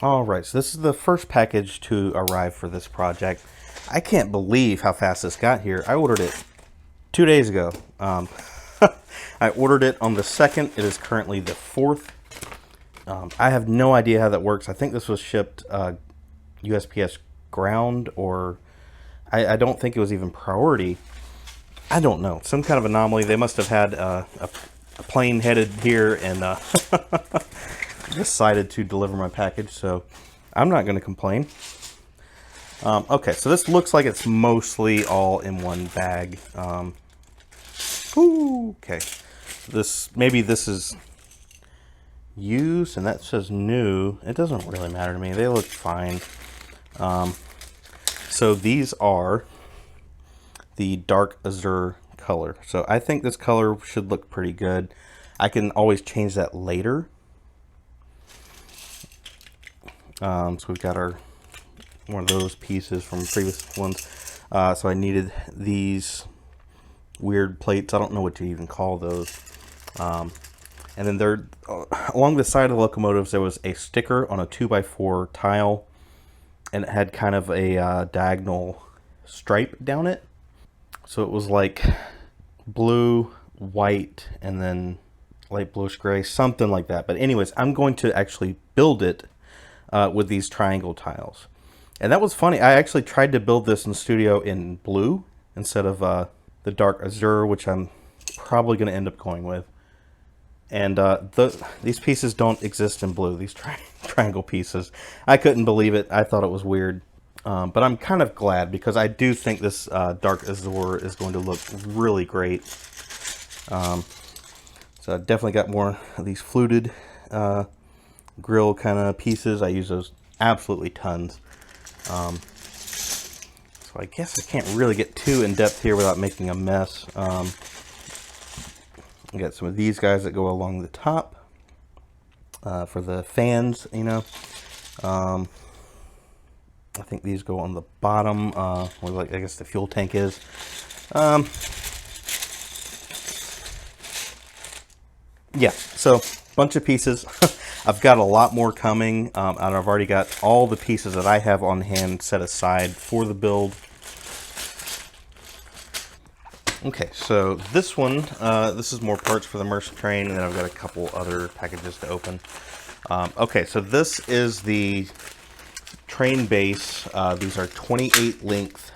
All right, so this is the first package to arrive for this project. I can't believe how fast this got here. I ordered it 2 days ago. I ordered it on the 2nd. It is currently the 4th. I have no idea how that works. I think this was shipped USPS ground, or I don't think it was even priority. I don't know. Some kind of anomaly. They must have had a plane headed here and decided to deliver my package, so I'm not going to complain. Okay, so this looks like it's mostly all in one bag. Okay, maybe this is used, and that says new. It doesn't really matter to me. They look fine. So these are the dark azure color. So I think this color should look pretty good. I can always change that later. So we've got our one of those pieces from previous ones. So I needed these weird plates. I don't know what to even call those. And then there, along the side of the locomotives, there was a sticker on a 2x4 tile, and it had kind of a diagonal stripe down it. So it was like blue, white, and then light bluish gray, something like that. But anyways, I'm going to actually build it with these triangle tiles. And that was funny. I actually tried to build this in the studio in blue instead of the dark azure, which I'm probably going to end up going with. And these pieces don't exist in blue, these triangle pieces. I couldn't believe it. I thought it was weird. But I'm kind of glad, because I do think this dark azure is going to look really great. So I definitely got more of these fluted grill kind of pieces. I use those absolutely tons. So I guess I can't really get too in depth here without making a mess. I got some of these guys that go along the top for the fans, you know. I think these go on the bottom, where, like, I guess the fuel tank is. Yeah, so bunch of pieces. I've got a lot more coming, and I've already got all the pieces that I have on hand set aside for the build. Okay, so this one, this is more parts for the Maersk train, and then I've got a couple other packages to open. Okay, so this is the train base. These are 28 length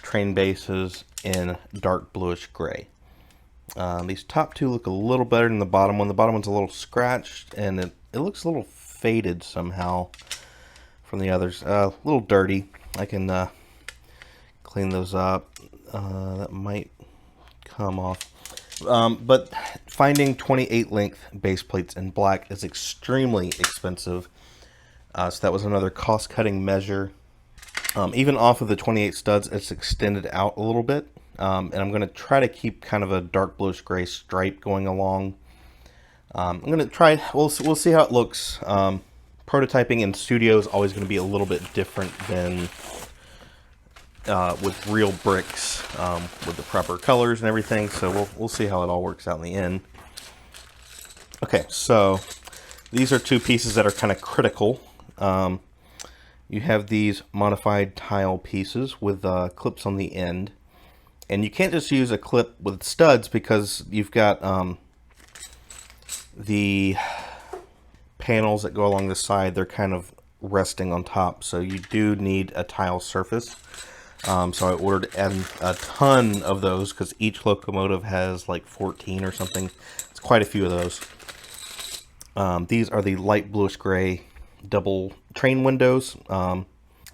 train bases in dark bluish gray. These top two look a little better than the bottom one. The bottom one's a little scratched, and it looks a little faded somehow from the others. A little dirty. I can clean those up. That might come off. But finding 28 length base plates in black is extremely expensive. So that was another cost-cutting measure. Even off of the 28 studs, it's extended out a little bit. And I'm going to try to keep kind of a dark bluish gray stripe going along. I'm going to try, we'll see how it looks. Prototyping in studio is always going to be a little bit different than with real bricks, with the proper colors and everything. So we'll see how it all works out in the end. Okay, so these are two pieces that are kind of critical. You have these modified tile pieces with clips on the end. And you can't just use a clip with studs, because you've got the panels that go along the side. They're kind of resting on top, so you do need a tile surface. So I ordered a ton of those, because each locomotive has like 14 or something. It's quite a few of those. These are the light bluish gray double train windows.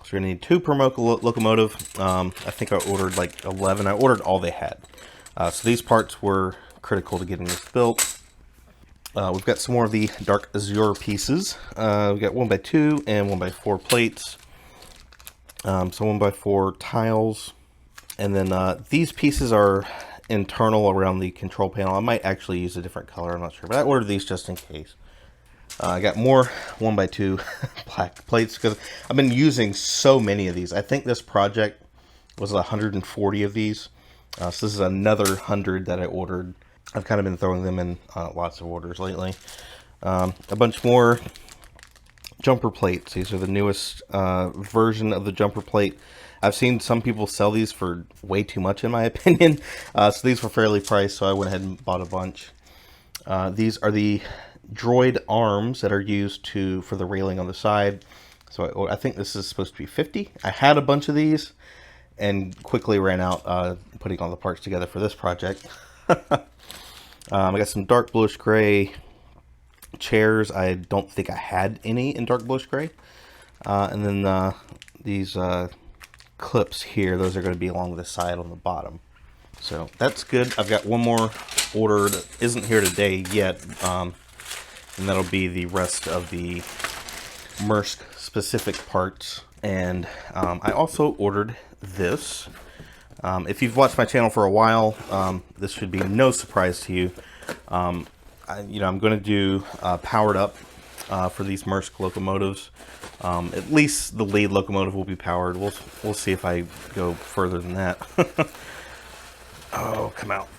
So you're going to need 2 per locomotive. I think I ordered like 11. I ordered all they had. So these parts were critical to getting this built. We've got some more of the dark azure pieces. We've got 1x2 and 1x4 plates. So 1x4 tiles. And then these pieces are internal around the control panel. I might actually use a different color, I'm not sure. But I ordered these just in case. I got more 1x2 black plates, because I've been using so many of these. I think this project was 140 of these. So this is another 100 that I ordered. I've kind of been throwing them in lots of orders lately. A bunch more jumper plates. These are the newest version of the jumper plate. I've seen some people sell these for way too much in my opinion. So these were fairly priced, so I went ahead and bought a bunch. These are the droid arms that are used for the railing on the side. So I think this is supposed to be 50. I had a bunch of these and quickly ran out putting all the parts together for this project. I got some dark bluish gray chairs. I don't think I had any in dark bluish gray. And then these clips here, those are going to be along the side on the bottom. So that's good. I've got one more ordered. Isn't here today yet. And that'll be the rest of the Maersk specific parts. And I also ordered this. If you've watched my channel for a while, this should be no surprise to you. I'm going to do powered up for these Maersk locomotives. At least the lead locomotive will be powered. We'll see if I go further than that. Oh, come out.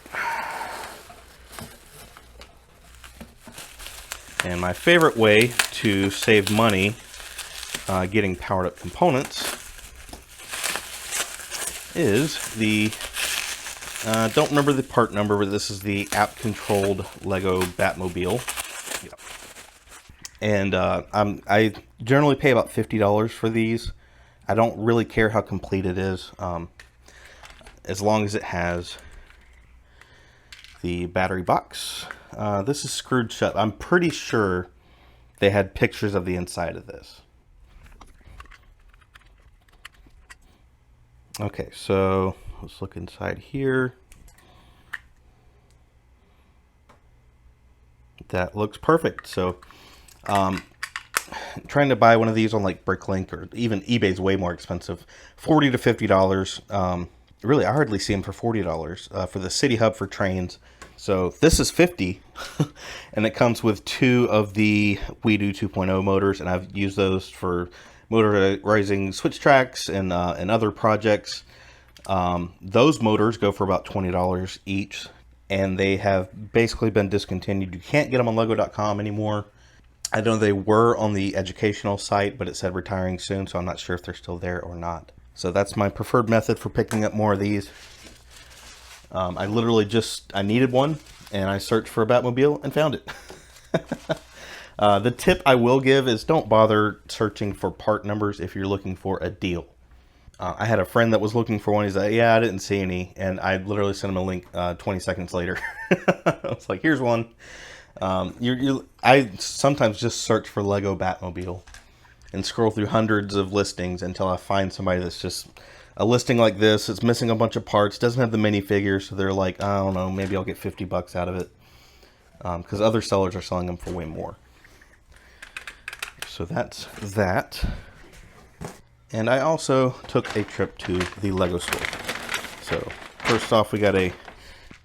And my favorite way to save money getting powered up components is the, don't remember the part number, but this is the app-controlled Lego Batmobile. Yep. And I generally pay about $50 for these. I don't really care how complete it is, as long as it has the battery box. This is screwed shut. I'm pretty sure they had pictures of the inside of this. Okay, so let's look inside here. That looks perfect. So trying to buy one of these on like Bricklink or even eBay's way more expensive. $40 to $50. Really, I hardly see them for $40 for the City Hub for trains. So this is $50 and it comes with 2 of the WeDo 2.0 motors, and I've used those for motorizing switch tracks and other projects. Those motors go for about $20 each, and they have basically been discontinued. You can't get them on Lego.com anymore. I know they were on the educational site, but it said retiring soon, so I'm not sure if they're still there or not. So that's my preferred method for picking up more of these. I literally I needed one, and I searched for a Batmobile and found it. The tip I will give is don't bother searching for part numbers if you're looking for a deal. I had a friend that was looking for one. He's like, yeah, I didn't see any. And I literally sent him a link 20 seconds later. I was like, here's one. I sometimes just search for Lego Batmobile and scroll through hundreds of listings until I find somebody that's just a listing like this. It's missing a bunch of parts, doesn't have the minifigures, so they're like, I don't know, maybe I'll get 50 bucks out of it. Because other sellers are selling them for way more. So that's that. And I also took a trip to the Lego store. So first off, we got a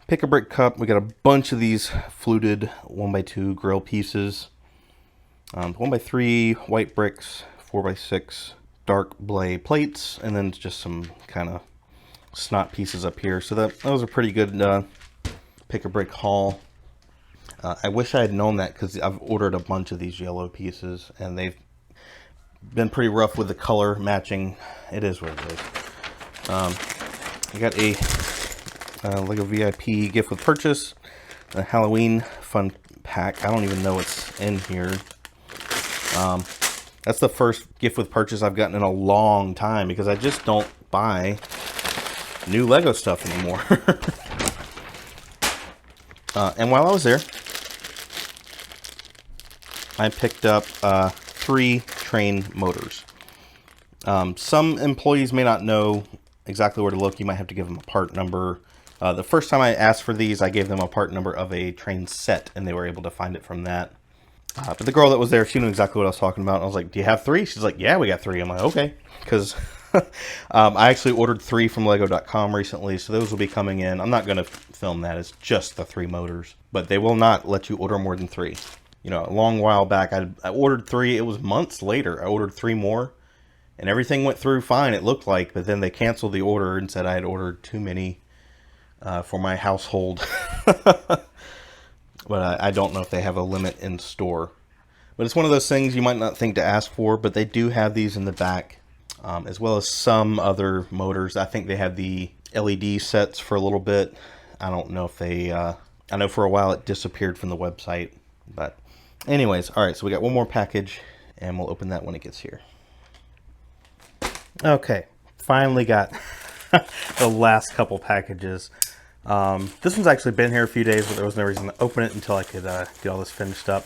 pick-a-brick cup. We got a bunch of these fluted 1x2 grill pieces. 1x3 white bricks, 4x6 dark blade plates, and then just some kind of snot pieces up here. So that was a pretty good pick-a-brick haul. I wish I had known that, because I've ordered a bunch of these yellow pieces and they've been pretty rough with the color matching. It is what it is. I got a Lego VIP gift with purchase, a Halloween fun pack. I don't even know what's in here. That's the first gift with purchase I've gotten in a long time, because I just don't buy new Lego stuff anymore. And while I was there, I picked up 3 train motors. Some employees may not know exactly where to look. You might have to give them a part number. The first time I asked for these, I gave them a part number of a train set, and they were able to find it from that. But the girl that was there, she knew exactly what I was talking about. I was like, do you have 3? She's like, yeah, we got 3. I'm like, okay. Because I actually ordered 3 from Lego.com recently, so those will be coming in. I'm not going to film that. It's just the 3 motors. But they will not let you order more than 3. You know, a long while back, I ordered 3. It was months later. I ordered 3 more, and everything went through fine, it looked like. But then they canceled the order and said I had ordered too many for my household. But I don't know if they have a limit in store. But it's one of those things you might not think to ask for, but they do have these in the back, as well as some other motors. I think they have the LED sets for a little bit. I don't know if they, I know for a while it disappeared from the website, but anyways, all right, so we got one more package, and we'll open that when it gets here. Okay, finally got the last couple packages. This one's actually been here a few days, but there was no reason to open it until I could get all this finished up.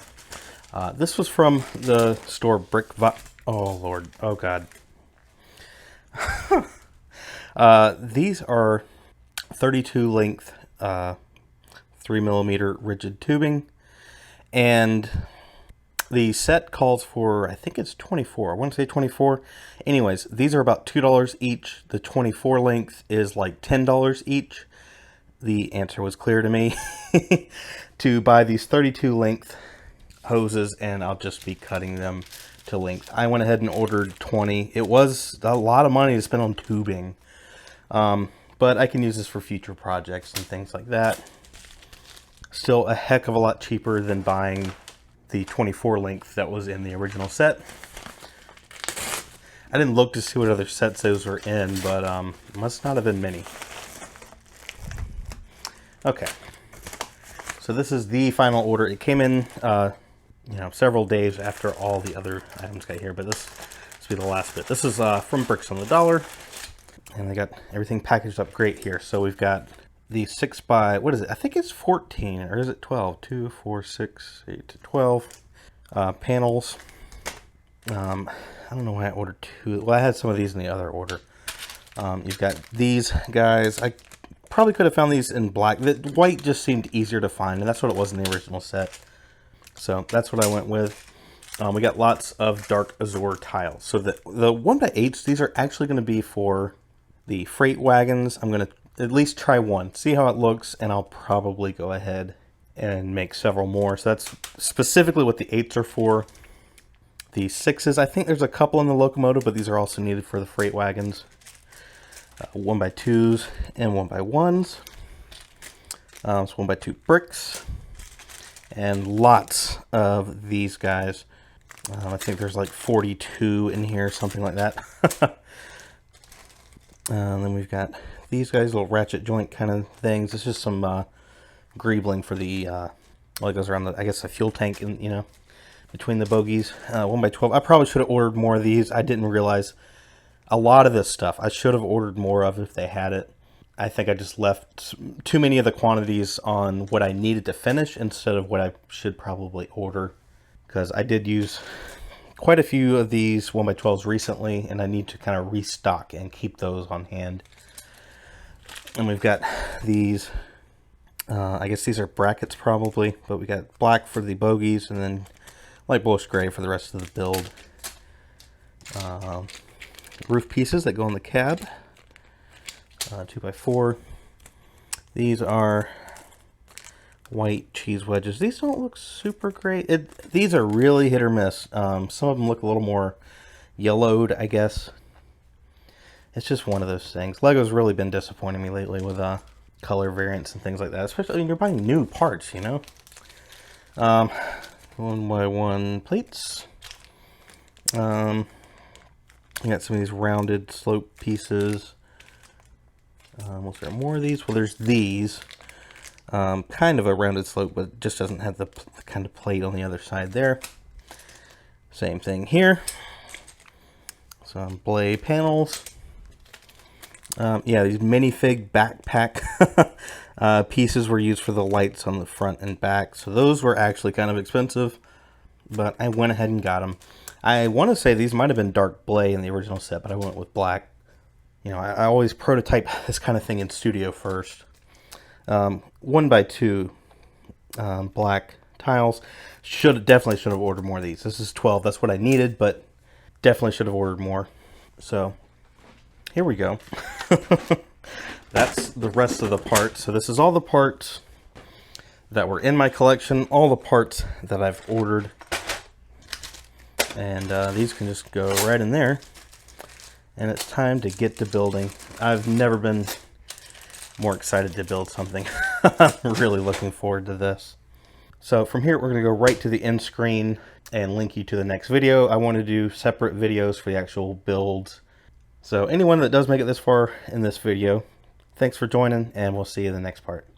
This was from the store Oh Lord, oh God. These are 32 length 3mm rigid tubing, and the set calls for, I think it's 24. I want to say 24. Anyways, these are about $2 each. The 24 length is like $10 each. The answer was clear to me to buy these 32 length hoses, and I'll just be cutting them to length. I went ahead and ordered 20. It was a lot of money to spend on tubing, but I can use this for future projects and things like that. Still a heck of a lot cheaper than buying the 24 length that was in the original set. I didn't look to see what other sets those were in, but must not have been many. Okay, so this is the final order. It came in you know, several days after all the other items got here, but this will be the last bit. This is from Bricks on the Dollar, and they got everything packaged up great here. So we've got the 6x, what is it? I think it's 14, or is it 12? 2, 4, 6, 8 to 12 panels. I don't know why I ordered 2. Well, I had some of these in the other order. You've got these guys. I probably could have found these in black. The white just seemed easier to find, and that's what it was in the original set. So that's what I went with. We got lots of dark azure tiles. So the 1x8s, these are actually going to be for the freight wagons. I'm going to at least try one, see how it looks, and I'll probably go ahead and make several more. So that's specifically what the 8s are for. The 6s, I think there's a couple in the locomotive, but these are also needed for the freight wagons. 1x2s and 1x1s. So 1x2 bricks. And lots of these guys. I think there's like 42 in here, something like that. And then we've got these guys, little ratchet joint kind of things. It's just some greebling for the, well, it goes around the, I guess, the fuel tank, and you know, between the bogies. 1x12. I probably should have ordered more of these. I didn't realize a lot of this stuff I should have ordered more of if they had it. I think I just left too many of the quantities on what I needed to finish instead of what I should probably order, because I did use quite a few of these 1x12s recently, and I need to kind of restock and keep those on hand. And we've got these, I guess these are brackets probably, but we got black for the bogies and then light bluish gray for the rest of the build. Roof pieces that go on the cab. 2x4. These are white cheese wedges. These don't look super great. These are really hit or miss. Some of them look a little more yellowed, I guess. It's just one of those things. Lego's really been disappointing me lately with color variants and things like that. Especially when you're buying new parts, you know. 1x1 plates. You got some of these rounded slope pieces. Was there more of these? Well, there's these. Kind of a rounded slope, but it just doesn't have the kind of plate on the other side there. Same thing here. Some blade panels. Yeah, these minifig backpack pieces were used for the lights on the front and back. So those were actually kind of expensive, but I went ahead and got them. I want to say these might have been dark blay in the original set, but I went with black. You know, I always prototype this kind of thing in studio first. 1x2 black tiles. Definitely should have ordered more of these. This is 12. That's what I needed, but definitely should have ordered more. So here we go. That's the rest of the parts. So this is all the parts that were in my collection, all the parts that I've ordered. And these can just go right in there. And it's time to get to building. I've never been more excited to build something. I'm really looking forward to this. So from here, we're going to go right to the end screen and link you to the next video. I want to do separate videos for the actual builds. So anyone that does make it this far in this video, thanks for joining, and we'll see you in the next part.